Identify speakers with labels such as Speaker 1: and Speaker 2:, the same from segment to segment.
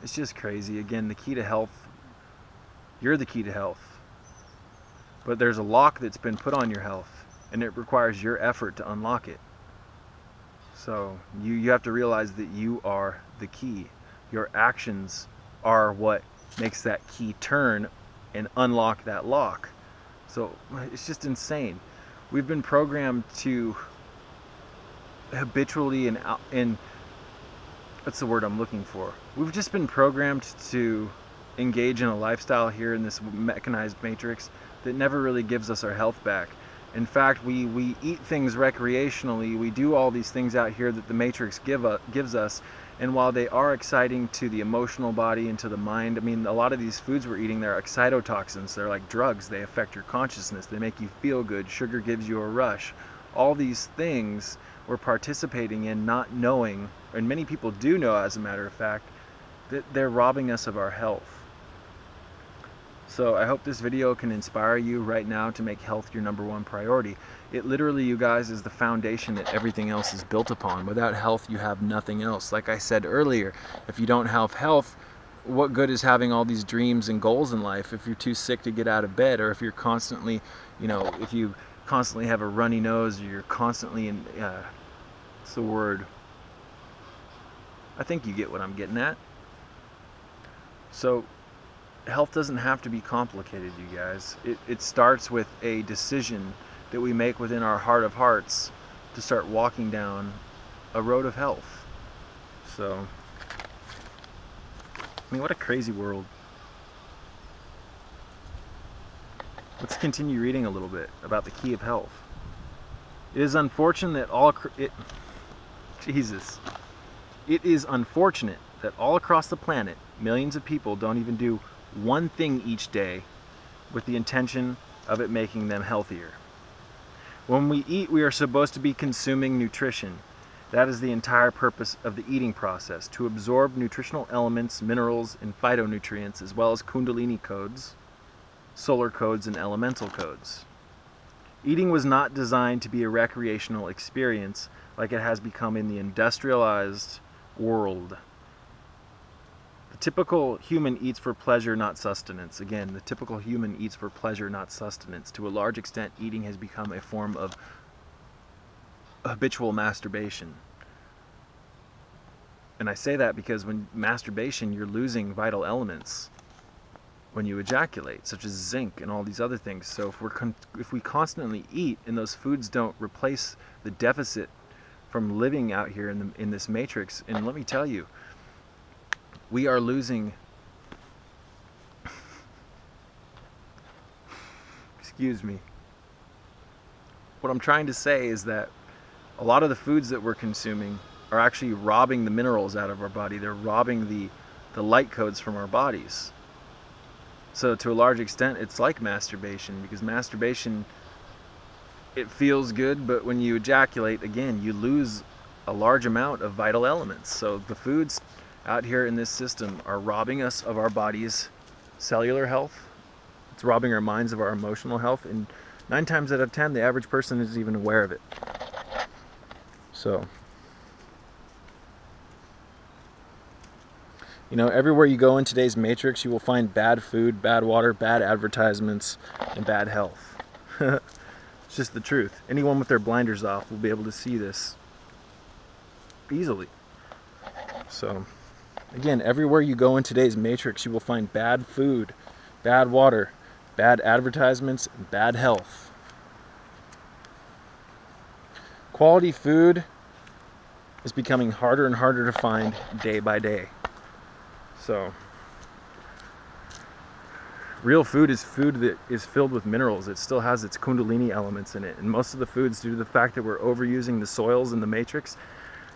Speaker 1: It's just crazy. Again, the key to health, you're the key to health. But there's a lock that's been put on your health, and it requires your effort to unlock it. So you have to realize that you are the key. Your actions are what makes that key turn and unlock that lock. So it's just insane. We've been programmed to habitually and what's the word I'm looking for? We've just been programmed to engage in a lifestyle here in this mechanized matrix that never really gives us our health back. In fact, we eat things recreationally. We do all these things out here that the matrix gives us. And while they are exciting to the emotional body and to the mind, I mean, a lot of these foods we're eating, they're excitotoxins. They're like drugs. They affect your consciousness. They make you feel good. Sugar gives you a rush. All these things we're participating in not knowing, and many people do know, as a matter of fact, that they're robbing us of our health. So I hope this video can inspire you right now to make health your #1 priority. It literally, you guys, is the foundation that everything else is built upon. Without health, you have nothing else. Like I said earlier, if you don't have health, what good is having all these dreams and goals in life if you're too sick to get out of bed, or if you're constantly, if you constantly have a runny nose, or you're constantly in, what's the word? I think you get what I'm getting at. So health doesn't have to be complicated, you guys. It starts with a decision that we make within our heart of hearts to start walking down a road of health. So, I mean, what a crazy world. Let's continue reading a little bit about the key of health. It is unfortunate that It is unfortunate that all across the planet, millions of people don't even do one thing each day with the intention of it making them healthier. When we eat, we are supposed to be consuming nutrition. That is the entire purpose of the eating process, to absorb nutritional elements, minerals, and phytonutrients, as well as Kundalini codes, solar codes, and elemental codes. Eating was not designed to be a recreational experience like it has become in the industrialized world. The typical human eats for pleasure, not sustenance. Again, the typical human eats for pleasure, not sustenance. To a large extent, eating has become a form of habitual masturbation. And I say that because when masturbation, you're losing vital elements when you ejaculate, such as zinc and all these other things. So if we constantly eat and those foods don't replace the deficit from living out here in this matrix, and let me tell you, we are losing, excuse me. What I'm trying to say is that a lot of the foods that we're consuming are actually robbing the minerals out of our body. They're robbing the light codes from our bodies. So to a large extent, it's like masturbation, because masturbation, it feels good, but when you ejaculate, again, you lose a large amount of vital elements. So the foods out here in this system are robbing us of our body's cellular health. It's robbing our minds of our emotional health, and 9 times out of 10, the average person isn't even aware of it. So, everywhere you go in today's matrix, you will find bad food, bad water, bad advertisements, and bad health. It's just the truth. Anyone with their blinders off will be able to see this easily. So, again, everywhere you go in today's matrix, you will find bad food, bad water, bad advertisements, and bad health. Quality food is becoming harder and harder to find day by day. So, real food is food that is filled with minerals. It still has its Kundalini elements in it. And most of the foods, due to the fact that we're overusing the soils in the matrix,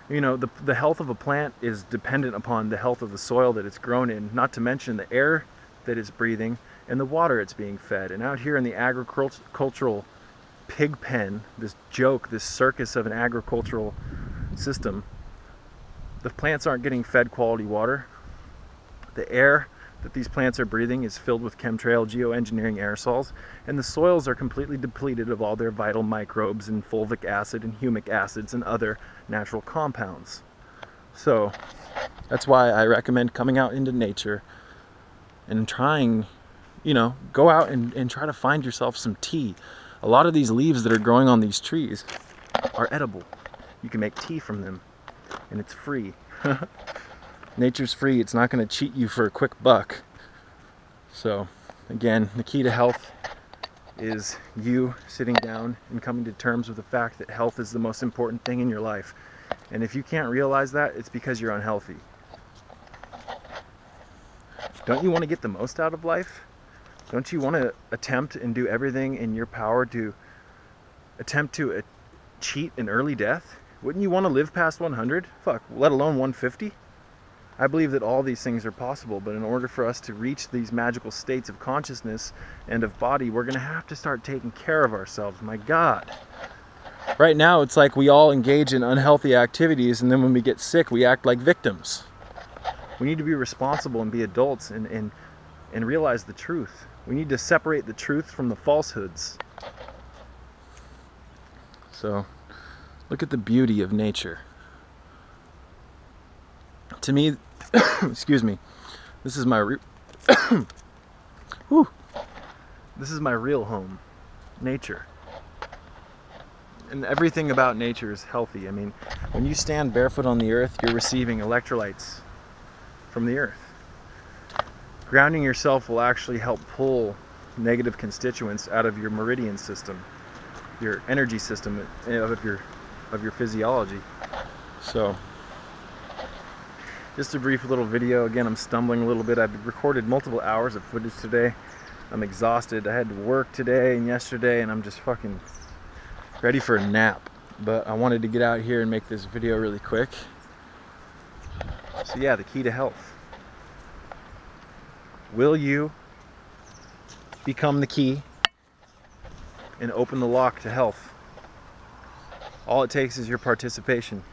Speaker 1: the health of a plant is dependent upon the health of the soil that it's grown in, not to mention the air that it's breathing and the water it's being fed. And out here in the agricultural pig pen, this joke, this circus of an agricultural system, the plants aren't getting fed quality water. The air that these plants are breathing is filled with chemtrail geoengineering aerosols, and the soils are completely depleted of all their vital microbes and fulvic acid and humic acids and other natural compounds. So That's why I recommend coming out into nature and trying, you know, go out and try to find yourself some tea. A lot of these leaves that are growing on these trees are edible. You can make tea from them, and it's free. Nature's free. It's not going to cheat you for a quick buck. So, again, the key to health is you sitting down and coming to terms with the fact that health is the most important thing in your life. And if you can't realize that, it's because you're unhealthy. Don't you want to get the most out of life? Don't you want to attempt and do everything in your power to attempt to cheat an early death? Wouldn't you want to live past 100? Fuck, let alone 150? I believe that all these things are possible, but in order for us to reach these magical states of consciousness and of body, we're going to have to start taking care of ourselves. My God. Right now, it's like we all engage in unhealthy activities, and then when we get sick, we act like victims. We need to be responsible and be adults and realize the truth. We need to separate the truth from the falsehoods. So, look at the beauty of nature. To me, excuse me, this is my this is my real home, nature. And everything about nature is healthy. I mean, when you stand barefoot on the earth, you're receiving electrolytes from the earth. Grounding yourself will actually help pull negative constituents out of your meridian system, your energy system of your physiology. So, just a brief little video. Again, I'm stumbling a little bit. I've recorded multiple hours of footage today. I'm exhausted. I had to work today and yesterday, and I'm just fucking ready for a nap. But I wanted to get out here and make this video really quick. So yeah, the key to health. Will you become the key and open the lock to health? All it takes is your participation.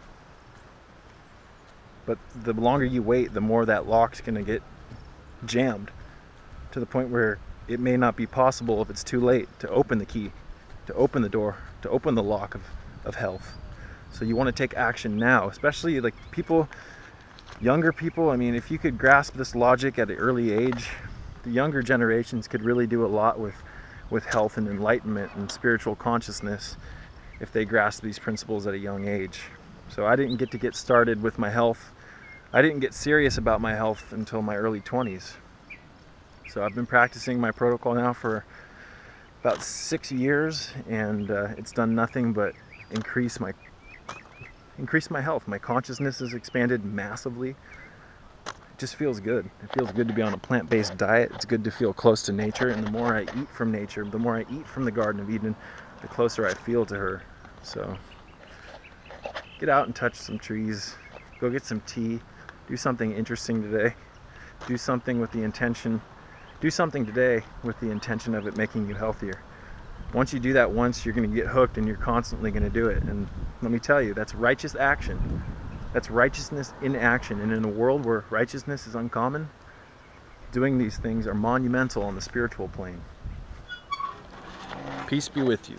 Speaker 1: But the longer you wait, the more that lock's going to get jammed to the point where it may not be possible, if it's too late, to open the key, to open the door, to open the lock of health. So you want to take action now, especially like people, younger people. I mean, if you could grasp this logic at an early age, the younger generations could really do a lot with health and enlightenment and spiritual consciousness if they grasp these principles at a young age. So I didn't get started with my health. I didn't get serious about my health until my early 20s. So I've been practicing my protocol now for about 6 years, and it's done nothing but increase my health. My consciousness has expanded massively. It just feels good. It feels good to be on a plant-based diet. It's good to feel close to nature, and the more I eat from nature, the more I eat from the Garden of Eden, the closer I feel to her. So get out and touch some trees. Go get some tea. Do something interesting today. Do something with the intention. Do something today with the intention of it making you healthier. Once you do that once, you're going to get hooked, and you're constantly going to do it. And let me tell you, that's righteous action. That's righteousness in action. And in a world where righteousness is uncommon, doing these things are monumental on the spiritual plane. Peace be with you.